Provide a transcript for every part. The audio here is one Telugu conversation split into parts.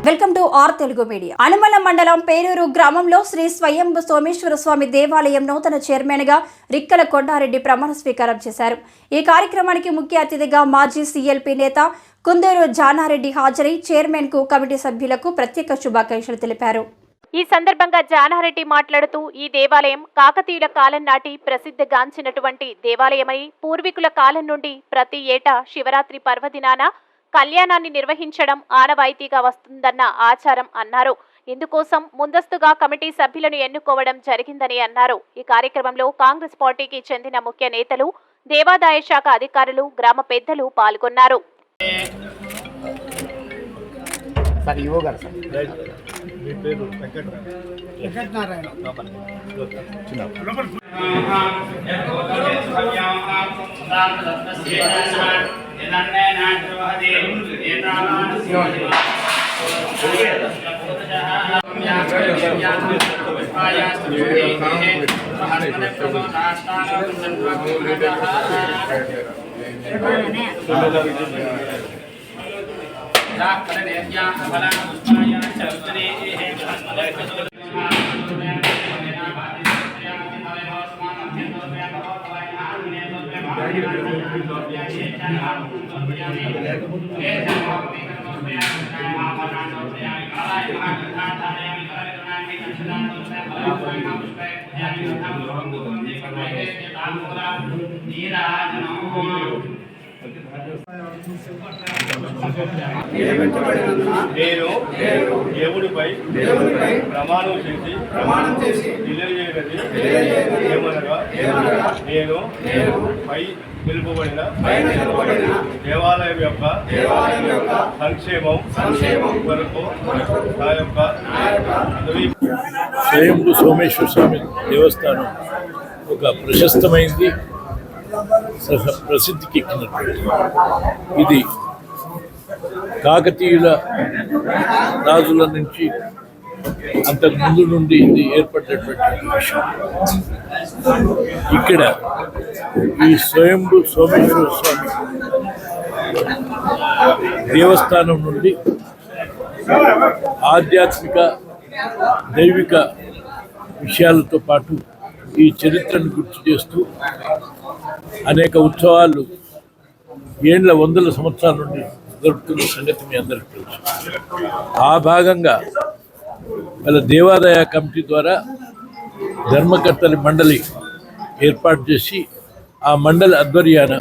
Welcome to R Telugu media. Anumala మండలం పేరూరు గ్రామంలో శ్రీ స్వయంభు సోమేశ్వర స్వామి దేవాలయం నూతన చైర్మన్ గా రిక్కల కొండారెడ్డి ప్రమాణ స్వీకారం చేశారు. ఈ కార్యక్రమానికి ముఖ్య అతిథిగా మాజీ సిఎల్పి నేత కుందూరు జానారెడ్డి హాజరై చైర్మన్ కు కమిటీ సభ్యులకు ప్రత్యేక శుభాకాంక్షలు తెలిపారు. ఈ సందర్భంగా జానారెడ్డి మాట్లాడుతూ ఈ దేవాలయం కాకతీయుల కాలం నాటి ప్రసిద్ధిగాంచినటువంటి దేవాలయమై పూర్వీకుల కాలం నుండి ప్రతి ఏటా శివరాత్రి పర్వదినాన కళ్యాణాన్ని నిర్వహించడం ఆనవాయితీగా వస్తుందన్న ఆచారం అన్నారు. ఇందుకోసం ముందస్తుగా కమిటీ సభ్యులను ఎన్నుకోవడం జరిగిందని అన్నారు. ఈ కార్యక్రమంలో కాంగ్రెస్ పార్టీకి చెందిన ముఖ్య నేతలు, దేవాదాయ శాఖ అధికారులు, గ్రామ పెద్దలు పాల్గొన్నారు. నేను దేవుడిపై ప్రమాణం చేసి తెలియజేయగలిగి నేను పై నిలుపబడిన దేవాలయం యొక్క సంక్షేమం వరకు నా యొక్క స్వయంభు సోమేశ్వర స్వామి దేవస్థానం ఒక ప్రశస్తమైంది, ప్రసిద్ధికి ఎక్కినటువంటి ఇది కాకతీయుల రాజుల నుంచి అంతకు ముందు నుండి ఇది ఏర్పడినటువంటి విషయం. ఇక్కడ ఈ స్వయంభు సోమేశ్వర స్వామి దేవస్థానం నుండి ఆధ్యాత్మిక దైవిక విషయాలతో పాటు ఈ చరిత్రను గుర్తు చేస్తూ అనేక ఉత్సవాలు వందల సంవత్సరాల నుండి జరుపుతున్న సంగతి మీ అందరికీ తెలుసు. ఆ భాగంగా వాళ్ళ దేవాదాయ కమిటీ ద్వారా ధర్మకర్తల మండలి ఏర్పాటు చేసి ఆ మండలి ఆధ్వర్యాన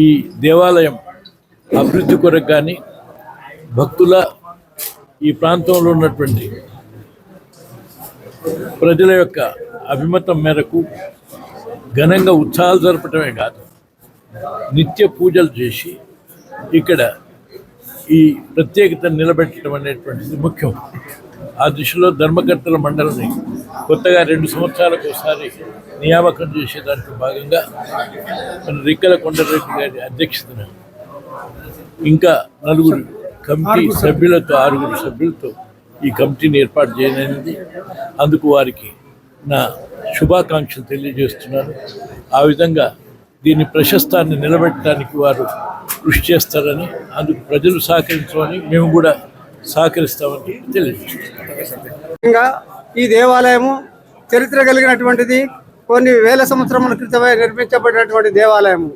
ఈ దేవాలయం అభివృద్ధి కొరకు కానీ భక్తుల ఈ ప్రాంతంలో ఉన్నటువంటి ప్రజల యొక్క అభిమతం మేరకు ఘనంగా ఉత్సవాలు జరపటమే కాదు, నిత్య పూజలు చేసి ఇక్కడ ఈ ప్రత్యేకతను నిలబెట్టడం అనేటువంటిది ముఖ్యం. ఆ దిశలో ధర్మకర్తల మండలిని కొత్తగా 2 సంవత్సరాలకు ఒకసారి నియామకం చేసేదానికి భాగంగా మన రిక్కల కొండారెడ్డి గారి అధ్యక్షతన ఇంకా 4 కమిటీ సభ్యులతో 6 సభ్యులతో ఈ కమిటీని ఏర్పాటు చేయనుంది. అందుకు వారికి నా శుభాకాంక్షలు తెలియజేస్తున్నాను. ఆ విధంగా దీని ప్రశస్తాన్ని నిలబెట్టడానికి వారు కృషి చేస్తారని, అందుకు ప్రజలు సహకరించమని మేము కూడా సహకరిస్తామని తెలియజేస్తున్నాం. ఈ దేవాలయము చరిత్ర కలిగినటువంటిది. కొన్ని వేల సంవత్సరముల క్రితమే నిర్మించబడినటువంటి దేవాలయము.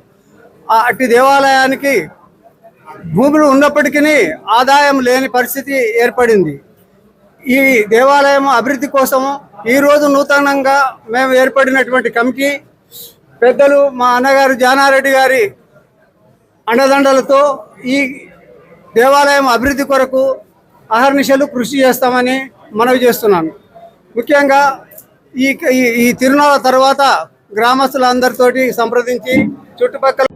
అట్టి దేవాలయానికి భూములు ఉన్నప్పటికీ ఆదాయం లేని పరిస్థితి ఏర్పడింది. ఈ దేవాలయం అభివృద్ధి కోసము ఈరోజు నూతనంగా మేము ఏర్పడినటువంటి కమిటీ పెద్దలు మా అన్నగారు జానారెడ్డి గారి అండదండలతో ఈ దేవాలయం అభివృద్ధి కొరకు అహర్నిశలు కృషి చేస్తామని మనవి చేస్తున్నాను. ముఖ్యంగా ఈ తిరునాళ్ళ తర్వాత గ్రామస్తులందరితోటి సంప్రదించి చుట్టుపక్కల